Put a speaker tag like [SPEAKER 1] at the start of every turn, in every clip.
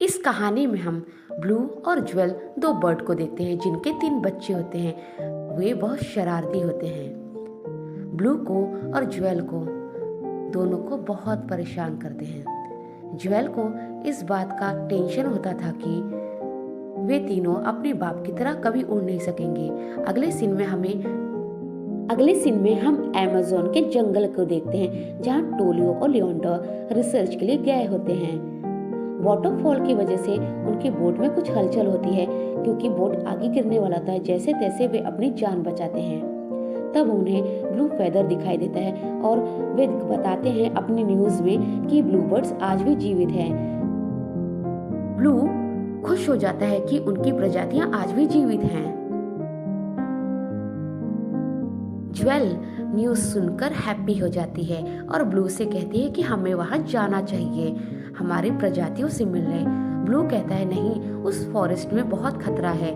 [SPEAKER 1] इस कहानी में हम ब्लू और ज्वेल दो बर्ड को देखते हैं जिनके 3 बच्चे होते हैं। वे बहुत शरारती होते हैं। ब्लू को और ज्वेल को दोनों को बहुत परेशान करते हैं। ज्वेल को इस बात का टेंशन होता था कि वे तीनों अपने बाप की तरह कभी उड़ नहीं सकेंगे। अगले सीन में हम अमेज़न के जंगल को देखते हैं जहां टोलियो और लियोंडा रिसर्च के लिए गए होते हैं। वाटरफॉल की वजह से उनकी बोट में कुछ हलचल होती है क्योंकि बोट आगे गिरने वाला था। जैसे तैसे वे अपनी जान बचाते हैं। तब उन्हें ब्लू फेदर दिखाई देता है और वे बताते हैं अपनी न्यूज़ में कि ब्लू बर्ड्स आज भी जीवित हैं। ब्लू खुश हो जाता है कि उनकी प्रजातियां आज भी जीवित हैं। ज्वेल न्यूज़ सुनकर हैप्पी हो जाती है और ब्लू से कहती है कि हमें वहां जाना चाहिए, हमारी प्रजातियों से मिलने। ब्लू कहता है नहीं, उस फॉरेस्ट में बहुत खतरा है।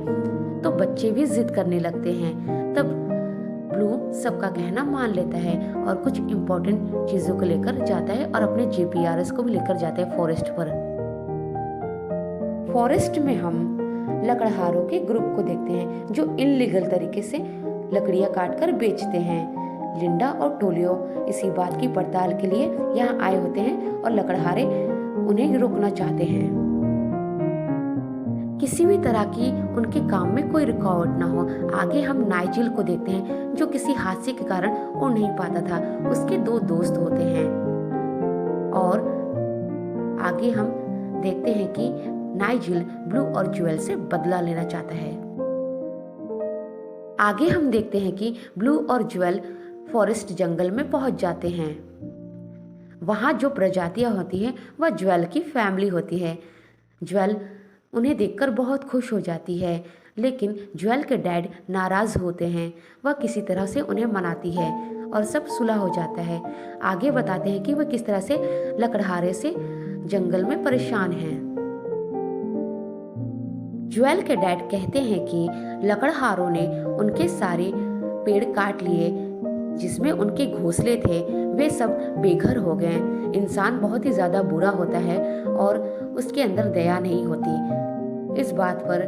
[SPEAKER 1] तो बच्चे भी जिद करने लगते हैं। तब ब्लू सबका कहना मान लेता है और कुछ इम्पोर्टेंट चीज़ों को लेकर जाता है और अपने जीपीआरएस को भी लेकर जाता है फॉरेस्ट पर। फॉरेस्ट में हम लकड़हारों के ग्रुप को देखते हैं जो इनलीगल तरीके से लकड़ियां काटकर बेचते हैं। लिंडा और टोलियो इसी बात की पड़ताल के लिए यहाँ आए होते हैं और लकड़हारे उन्हें रोकना चाहते हैं। किसी भी तरह की उनके काम में कोई रुकावट ना हो। आगे हम नाइजिल को देखते हैं जो किसी हादसे के कारण उड़ नहीं पाता था। उसके 2 दोस्त होते हैं और आगे हम देखते हैं कि नाइजिल ब्लू और ज्वेल से बदला लेना चाहता है। आगे हम देखते हैं कि ब्लू और ज्वेल फॉरेस्ट जंगल में पहुंच जाते हैं। वहां जो प्रजातियां होती हैं वह ज्वेल की फैमिली होती है। ज्वेल उन्हें देखकर बहुत खुश हो जाती है, लेकिन ज्वेल के डैड नाराज होते हैं। वह किसी तरह से उन्हें मनाती है और सब सुलह हो जाता है। आगे बताते हैं कि वह किस तरह से लकड़हारे से जंगल में परेशान हैं। ज्वेल के डैड कहते हैं कि लकड़हारों ने उनके सारे पेड़ काट लिए जिसमें उनके घोंसले थे, वे सब बेघर हो गए। इंसान बहुत ही ज्यादा बुरा होता है और उसके अंदर दया नहीं होती। इस बात पर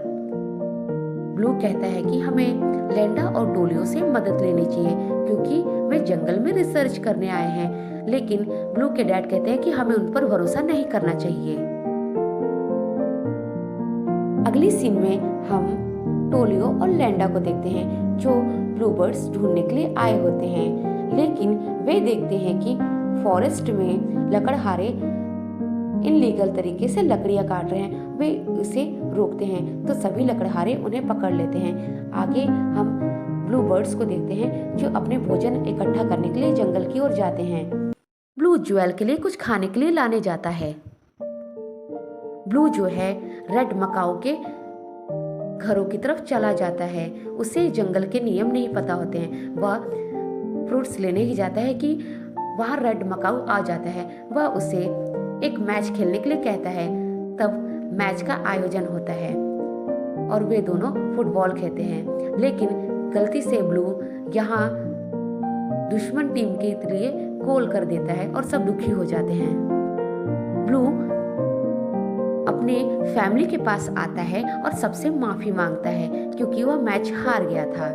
[SPEAKER 1] ब्लू कहता है कि हमें लेंडा और टोलियो से मदद लेनी चाहिए क्योंकि वे जंगल में रिसर्च करने आए हैं। लेकिन ब्लू के डैड कहते हैं कि हमें उन पर भरोसा नहीं करना चाहिए। अगली सीन में हम टोलियो और लेंडा को देखते हैं जो ब्लूबर्ड्स ढूंढने के लिए आए होते हैं, लेकिन वे देखते हैं कि फॉरेस्ट में लकड़हारे इनलीगल तरीके से लकड़ियां काट रहे हैं। वे उसे रोकते हैं तो सभी लकड़हारे उन्हें पकड़ लेते हैं। आगे हम ब्लूबर्ड्स को देखते हैं जो अपने भोजन इकट्ठा करने के लिए जंगल की ओर जाते हैं। ब्लू ज्वेल के लिए कुछ खाने के लिए लाने जाता है। ब्लू जो है रेड मकाओ के घरों की तरफ चला जाता है। उसे जंगल के नियम नहीं पता होते हैं। वह फ्रूट्स लेने ही जाता है कि वहाँ रेड मकाऊ आ जाता है। वह उसे एक मैच खेलने के लिए कहता है। तब मैच का आयोजन होता है और वे दोनों फुटबॉल खेलते हैं, लेकिन गलती से ब्लू यहाँ दुश्मन टीम के लिए गोल कर देता है और सब दुखी हो जाते हैं। ब्लू अपने फैमिली के पास आता है और सबसे माफी मांगता है क्योंकि वह मैच हार गया था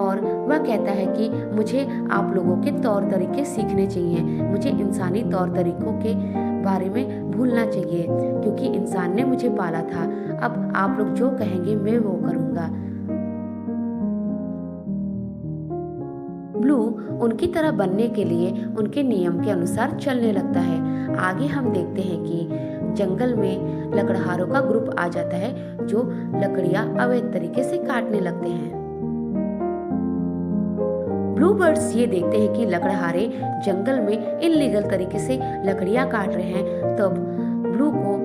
[SPEAKER 1] और वह कहता है कि मुझे आप लोगों के तौर तरीके सीखने चाहिए, मुझे इंसानी तौर तरीकों के बारे में भूलना चाहिए क्योंकि इंसान ने मुझे पाला था। अब आप लोग जो कहेंगे मैं वो करूँगा। ब्लू उनकी तरह बनने के लिए उनके नियम के अनुसार चलने लगता है। आगे हम देखते हैं कि जंगल में लकड़हारों का ग्रुप आ जाता है जो लकड़ियां अवैध तरीके से काटने लगते हैं। ब्लूबर्ड्स ये देखते हैं कि लकड़हारे जंगल में इनलीगल तरीके से लकड़ियां काट रहे हैं। तब ब्लू को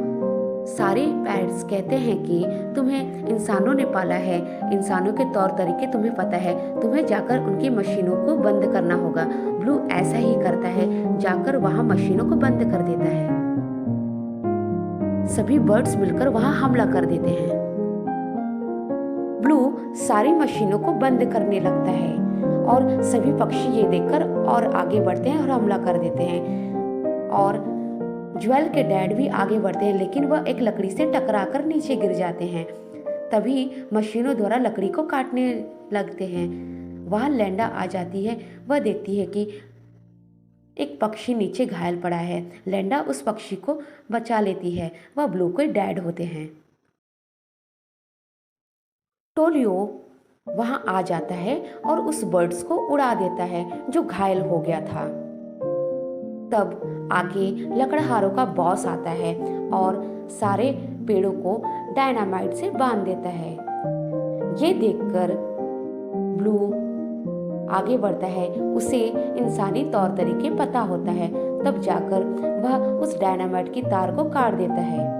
[SPEAKER 1] सारे पैट्स कहते हैं कि तुम्हें इंसानों ने पाला है, इंसानों के तौर तरीके तुम्हें पता है, तुम्हें जाकर उनकी मशीनों को बंद करना होगा। ब्लू ऐसा ही करता है, जाकर वहां मशीनों को बंद कर देता है। सभी बर्ड्स मिलकर वहां हमला कर देते हैं। ब्लू सारी मशीनों को बंद करने लगता है और सभी पक्षी ये देखकर और आगे बढ़ते हैं और हमला कर देते हैं और ज्वेल के डैड भी आगे बढ़ते हैं, लेकिन वह एक लकड़ी से टकराकर नीचे गिर जाते हैं। तभी मशीनों द्वारा लकड़ी को काटने लगते हैं। वहाँ लेंडा आ जाती है। वह देखती है कि एक पक्षी नीचे घायल पड़ा है। लेंडा उस पक्षी को बचा लेती है। वह ब्लू के डैड होते हैं। टोलियो वहाँ आ जाता है और उस बर्ड्स को उड़ा देता है जो घायल हो गया था। तब आगे लकड़हारों का बॉस आता है और सारे पेड़ों को डायनामाइट से बांध देता है। ये देखकर ब्लू आगे बढ़ता है। उसे इंसानी तौर तरीके पता होता है। तब जाकर वह उस डायनामाइट की तार को काट देता है।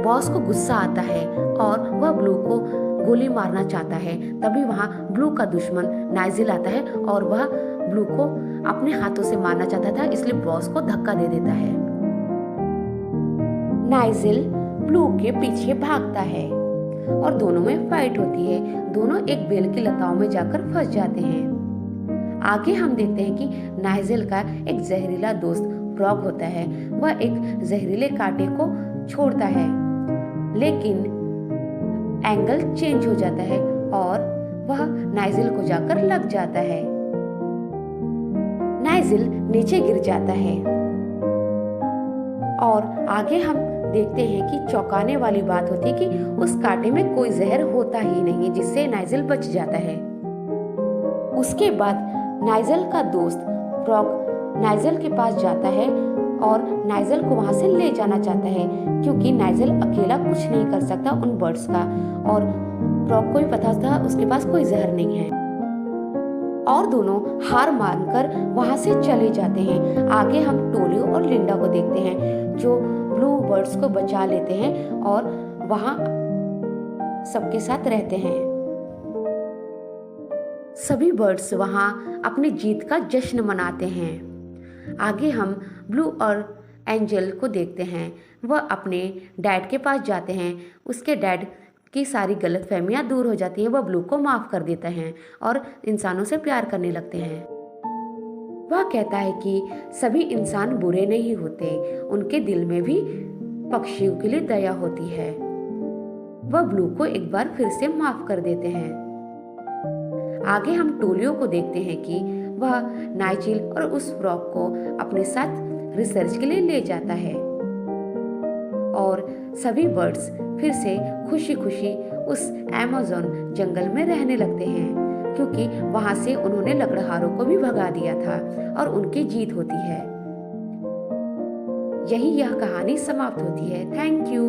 [SPEAKER 1] बॉस को गुस्सा आता है और वह ब्लू को गोली मारना चाहता है। तभी वहाँ ब्लू का दुश्मन नाइजिल आता है और वह ब्लू को अपने हाथों से मारना चाहता था, इसलिए बॉस को धक्का दे देता है। नाइजिल ब्लू के पीछे भागता है और दोनों में फाइट होती है। दोनों एक बेल की लताओं में जाकर फंस जाते हैं। आगे हम देखते हैं कि नाइजिल का एक जहरीला दोस्त फ्रॉग होता है। वह एक जहरीले कांटे को छोड़ता है, लेकिन एंगल चेंज हो जाता है और वह नाइजिल को जाकर लग जाता है। नाइजिल नीचे गिर जाता है और आगे हम देखते हैं कि चौंकाने वाली बात होती है कि उस कांटे में कोई जहर होता ही नहीं, जिससे नाइजिल बच जाता है। उसके बाद नाइजिल का दोस्त फ्रॉग नाइजिल के पास जाता है और नाइजिल को वहां से ले जाना चाहता है, क्योंकि नाइजिल अकेला कुछ नहीं कर सकता उन बर्ड्स का, और फ्रॉग को भी पता था उसके पास कोई जहर नहीं है। और दोनों हार मानकर वहां से चले जाते हैं। आगे हम टोलियो और लिंडा को देखते हैं जो ब्लू बर्ड्स को बचा लेते हैं और वहां सबके साथ रहते हैं। सभी बर्ड्स वहां अपनी जीत का जश्न मनाते हैं। आगे हम ब्लू और एंजल को देखते हैं। वह अपने डैड के पास जाते हैं। उसके डैड की सारी गलतफहमियां दूर हो जाती हैं। वह ब्लू को माफ कर देता है और इंसानों से प्यार करने लगते हैं। वह कहता है कि सभी इंसान बुरे नहीं होते, उनके दिल में भी पक्षियों के लिए दया होती है। वह ब्लू को एक बार फिर से माफ कर देते हैं। आगे हम टोलियो को देखते हैं कि वह नाइजिल और उस फ्रॉग को अपने साथ रिसर्च के लिए ले जाता है और सभी बर्ड्स फिर से खुशी खुशी उस अमेज़न जंगल में रहने लगते हैं, क्योंकि वहां से उन्होंने लकड़हारों को भी भगा दिया था और उनकी जीत होती है। यही यह कहानी समाप्त होती है। Thank you.